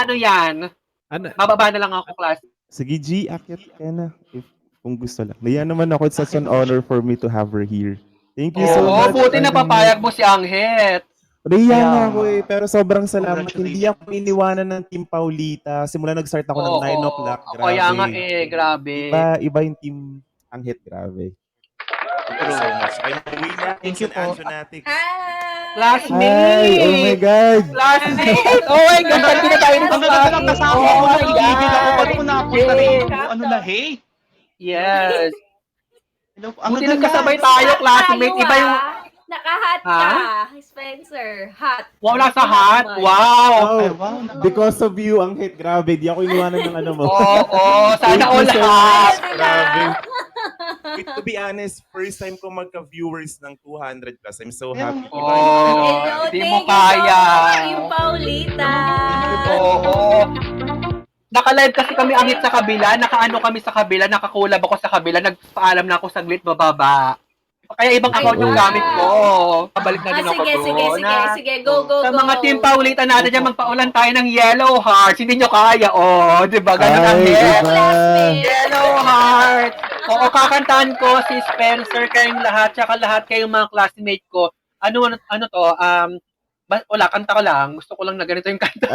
Paano yan? Ano? Bababa na lang ako, class. Sige, G, akyat ka na. Kung gusto lang. Naya naman ako. It's such an honor for me to have her here. Thank you so much. Buti na papayag mo si Anghet. Raya nga ako pero sobrang salamat. Hindi ako iniwanan ng Team Paulita. Simula nag-start ako ng 9 o'clock. Grabe. Kaya nga grabe. Iba yung Team Anghet, grabe. Thank you so much. Thank you po. Classmate! Hi! Oh my God! Classmate! Oh my God! Saan na tayo ng Ang kasama ko na tigil ako. Ba't ko napunta rin? Ano na, hey? Yes. Ang Buti ganda nagkasabay na. tayo, classmate. Iba yung... Naka-hot ka, Spencer. Hot. Wala sa hot. Wow! Oh, wow. because of you, Anghet, grabe. Di ako iniwanan ng ano mo. Oo, sana Thank you all so lahat. much. Grabe. Wait, to be honest, first time ko magka-viewers ng 200 plus. I'm so happy. Hello, Di thank mo you kaya. so much, Team Paulita. Oo. Naka-live kasi kami Angit sa kabila, naka-ano kami sa kabila, nakakulab ako sa kabila, nagpaalam na ako saglit bababa. Kaya ibang account yung gamit ko. Pabalik na din ako doon. Sige, go. Sa mga Team Paulita natin dyan, magpaulan tayo ng yellow hearts. Hindi nyo kaya, di ba? Ganun ang yellow heart. Oo, kakantahan ko si Spencer, kayong lahat, tsaka lahat kayong mga classmate ko. Ano to? Wala, kanta ko lang. Gusto ko lang na ganito yung kanta.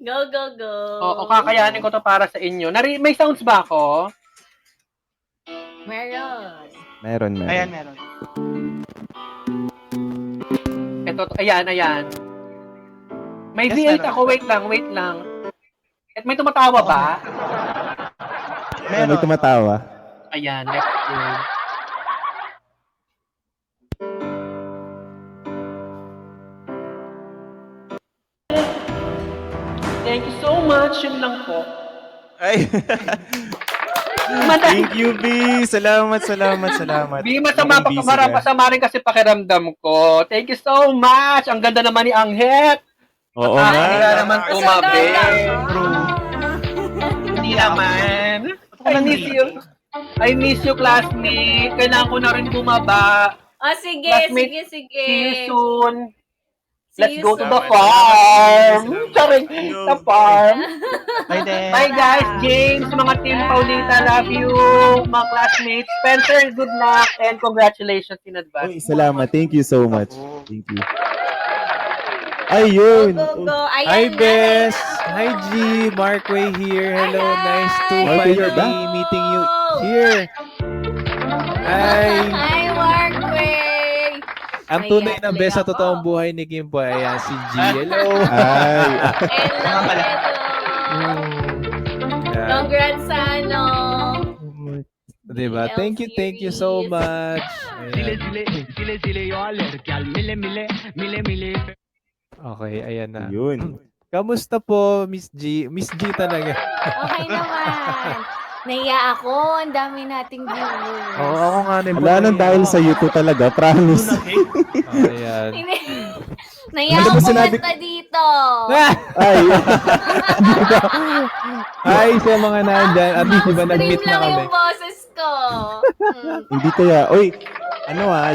Go. Oo, kakayanin ko to para sa inyo. May sounds ba ako? Meron. Ayan, meron. Ito, ayan. May Yes, V8 meron. ako, wait lang. At may tumatawa ba? May tumatawa. Ayan, let's go. Thank you so much, yun lang po. Ay. Thank you, B. Salamat. Di masama rin kasi pakiramdam ko. Thank you so much. Ang ganda naman ni Anghet. Oo Hindi nga. naman tumabi. Hindi naman. I miss you, classmate. Kailangan ko na rin bumaba. Sige. See you soon. See Let's you go to soon. the farm. Sorry, the farm. Bye then. Bye guys, James, mga Team Paulita, love you, mga classmates. Spencer, good luck and congratulations in advance. Uy, salamat. Thank you so much. Thank you. Ayun. Go. Hi, Ayan Bes! Hi, G! Markway here. Hello, nice to Markway, you're finally back? meeting you here. Hi! Hi, Markway. Ang tunay na best sa totoong buhay ni Kim po, ayan, si G. Hello! Ay. Hello. Yeah. Congrats sa ano. Diba? Thank you so much. Ayan. Okay, ayan na. Ayun. Kamusta po, Miss G? Miss G talaga. Okay naman. Naiya ako. Ang dami nating viewers. Oo, ako nga rin. Wala nang dahil sa YouTube talaga, promise. Ayan. Naiya Ano ako ba sinabi- kumanta dito. Ay. Hi sa mga nandyan. At least diba nag-meet Stream na lang kami. yung boses ko. Hindi kaya. Oy,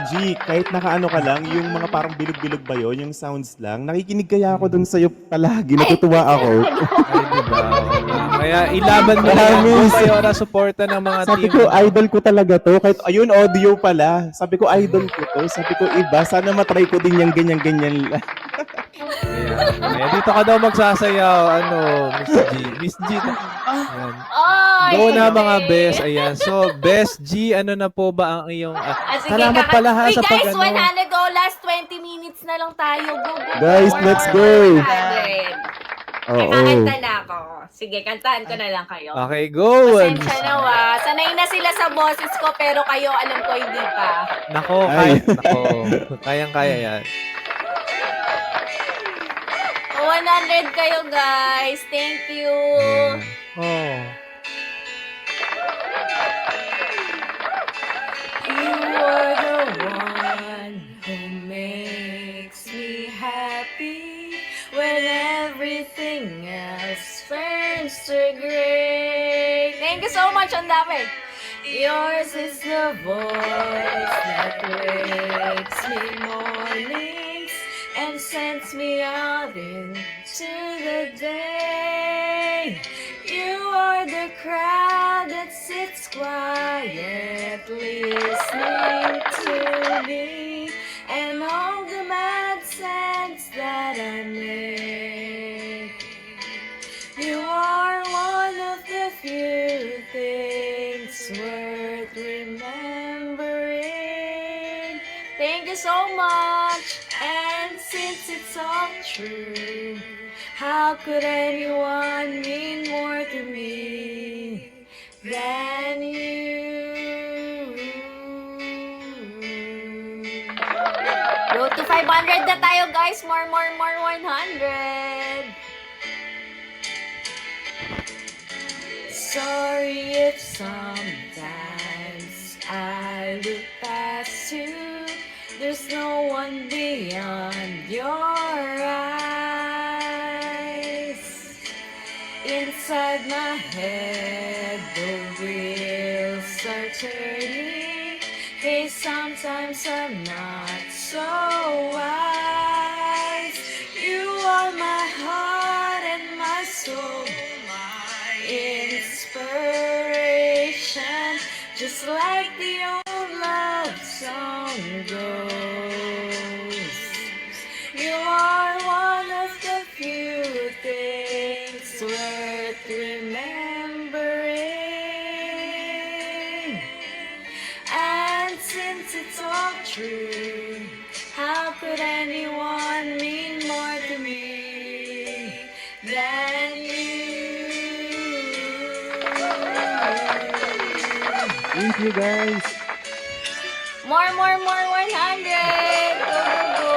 G, kahit nakaano ka lang, yung mga parang bilog-bilog ba yun, yung sounds lang, nakikinig kaya ako dun sa'yo palagi, natutuwa ako. Ay, diba? Kaya ilaban mo lang Promise. kung kayo na suporta ng mga Sabi team. ko, idol ko talaga to. Kahit, ayun, audio pala. Sabi ko, idol ko to. Sabi ko, iba, sana matry ko din yung ganyan-ganyan lang. Kaya dito ka daw magsasayaw. Miss G. Miss G. Ayan. Go na mga best. Ayan. So, Best G, ano na po ba ang iyong... Sige, salamat pala ha sa guys, pag-ano. 100 go. Last 20 minutes na lang tayo. Go. Guys, let's go. 100. Kakanta na ako. Sige, kantahan ko na lang kayo. Okay, go. Pasensya na sanay na sila sa boses ko, pero kayo, alam ko, hindi pa. Nako, kayang-kaya yan. 100 kayo, guys. Thank you. Oh. You are the one who makes me happy when everything else turns to gray. Thank you so much, ang dami. Yours is the voice that wakes me mornings and sends me out into the day. You are the crowd that sits quietly listening to me and all the mad sense that I make. You are one of the few things worth remembering. Thank you so much. And since it's all true, how could anyone mean more to me than you? Road to 500 na tayo, guys. More 100. Sorry if sometimes I look past you. There's no one beyond your eyes. Inside my head, the wheels are turning. Hey, sometimes I'm not so wise. You are my heart and my soul, my inspiration, just like the old love song goes. You are one of the few things worth remembering. And since it's all true, how could anyone mean more to me than you? Thank you, guys. More 100! Go, go, go!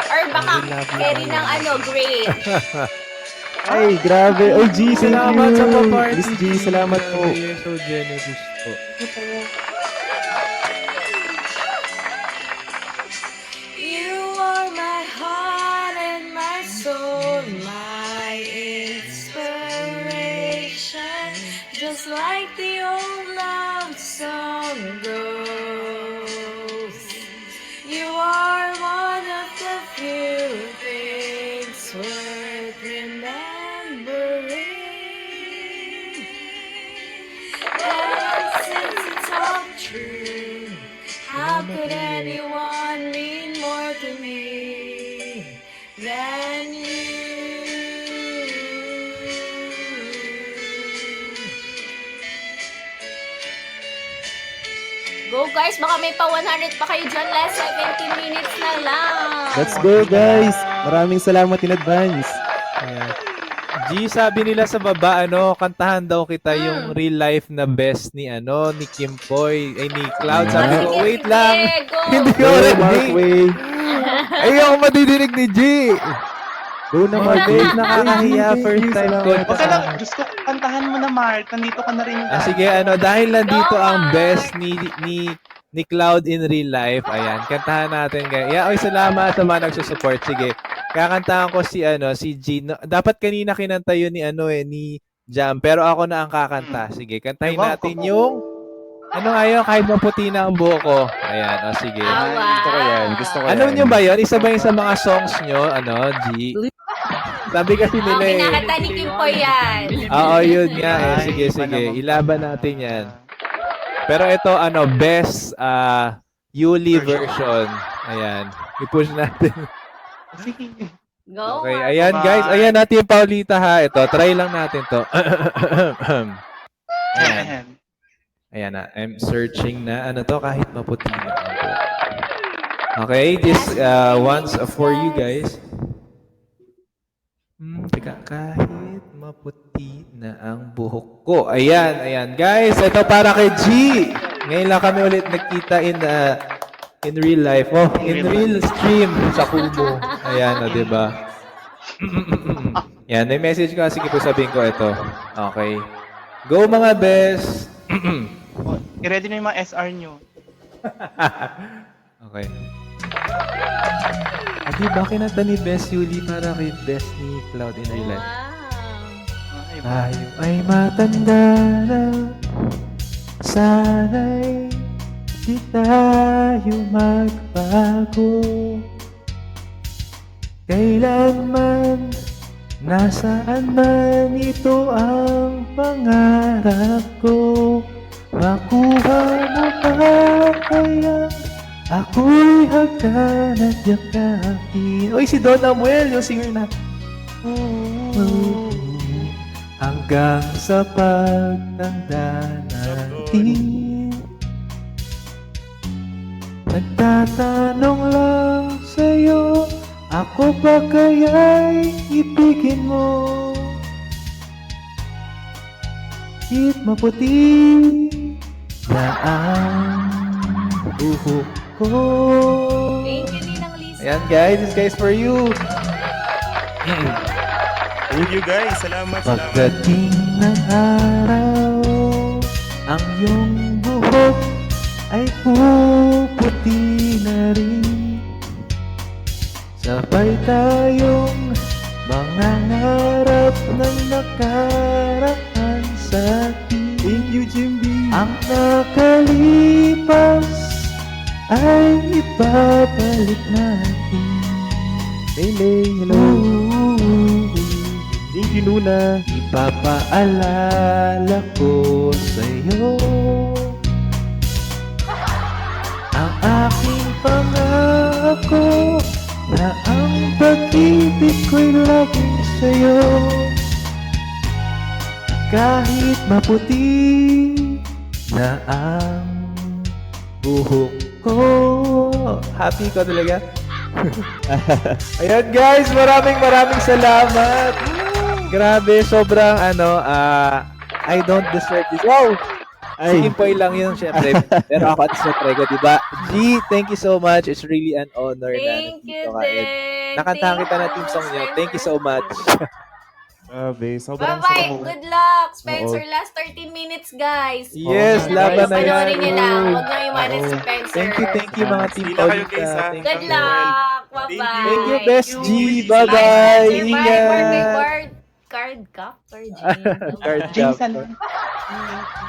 Or baka carry ng great. Ay, grabe. Ay, G, thank Salamat you. sa pa-party. Miss G, salamat po. You're so generous po. You are my heart and my soul, my inspiration, just like the old love song goes. You are one of the few things worth remembering. And since it's all true, how could anyone mean more to me than you? Go guys, baka may pa 100 pa kayo dyan. Last 17 minutes na lang. Let's go, guys. Maraming salamat in advance. Ayan. G, sabi nila sa baba, kantahan daw kita yung real life na best ni, ni Kim Poy, ay ni Cloud. Sabi ko, Sige, wait sige, lang. go. Hindi ko Go, ready. Mark Way. Ay, ako madidinig ni G. Go na, Mark Way. Nakakahiya, first time ko. Huwag ka na, gusto ko, kantahan mo na, Mark. Nandito ka na rin yung Sige, dahil nandito Go, ang Mark. best ni Cloud in real life. Ayan, kantahan natin, guys. Yeah, oy, salamat sa mga nagsusupport. Sige. Kakantahan ko si G. Dapat kanina kinanta yun ni Jam, pero ako na ang kakanta. Sige, kantahin natin yung kahit maputi na ang buhok ko. Ayan, sige. Gusto ko yan. Gusto ko yan. Ano nyo ba yun? Isa ba yun sa mga songs nyo? G? Sabi kasi nila Kinakanta ni Kim po yan. Oo, yun nga. Ay, Sige, iba sige. naman. Ilaban natin yan. Pero ito, best Yuli version. Ayan. I-push natin. Sige. Go, Okay, Mark. ayan guys. Ayan natin yung Paulita ha. Ito, try lang natin to. Ayan. Ayan. Ayan na. I'm searching na. Kahit maputi na ako. Okay, this one's for you guys. Teka, kahit maputi na ang buhok ko. Ayan, ayan. Guys, ito para kay G. Ngayon lang kami ulit nagkita in real life. Oh, in real stream sa Kubo. Ayan, diba? Yan, may message ko. Sige po sabihin ko ito. Okay. Go mga best. I-ready na yung mga SR nyo. Okay. Adi, bakit nata ni Best Yuli para kay Best ni Cloud in real life? Wow. Tayo ay matanda na. Sana'y di tayo magbago. Kailanman, nasaan man ito ang pangarap ko. Makuha mo ba kaya ako'y hagdan at yakapin. Uy, si Don Amuel, yung singer na. Hanggang sa pagtanda natin, nagtatanong lang sa'yo, ako ba kaya'y ibigin mo? Kahit maputi na ang buhok ko. Thank you, Ninang Lisa. Ayan guys, this guy's for you. Thank you guys. Salamat, salamat. Pagdating ng araw, ang iyong buhok ay puputi na rin. Sabay tayong mangangarap ng nakaraan sa atin. Thank you, Jimby. Ang nakalipas ay ibabalik natin. Lele, hello. Thank you, Luna. Ipapaalala ko sa'yo ang aking pangako na ang pag-ibig ko'y laging sa'yo. Kahit maputi na ang buhok ko. Happy ko talaga. Ayan guys, maraming salamat. Grabe, sobrang I don't deserve this. Wow! Ay, Simple lang yun, syempre. Pero ako at least na-try ko, diba? G, thank you so much. It's really an honor Thank na you nandito ka. And din. nakantahan Thank kita na you, team song niyo. Spencer. Thank you so much. grabe. Sobrang Bye-bye. sarap. Good luck, Spencer. Oo. Last 13 minutes, guys. Yes, Oo, laban guys. na yan. Panoorin niyo lang. Oo. Huwag niyo iwanan si Oo. Spencer. Thank you mga team Sila kayo, Paulita. guys, ha? Thank Good you. luck. Bye-bye. Thank you, Best G. Bye, Bye-bye. Bye, Ingat. Card captor, Card James, captor.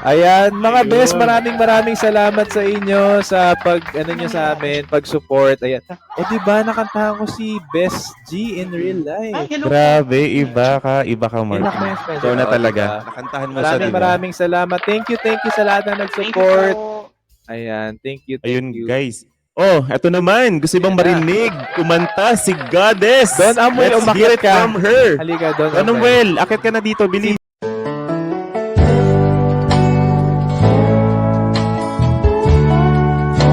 Ayan, mga Ayun. best, maraming salamat sa inyo sa nyo sa amin, pag-support. Ayan. O diba, nakantahan ko si Best G in real Ay, life. hello. Grabe, iba ka, Mark. Inak mo yung Spencer. Ikaw na Oo, talaga. diba? Nakantahan mo siya, diba? Maraming salamat. Thank you sa lahat na Thank you nag-support. po. Ayan, thank you. Ayun, guys. Oh, eto naman. Gusto bang marinig? Kumanta si Goddess. Don Amuel, Let's umakyat hear it ka. from her. Halika, Don Don Amuel, akit ka na dito, bilis.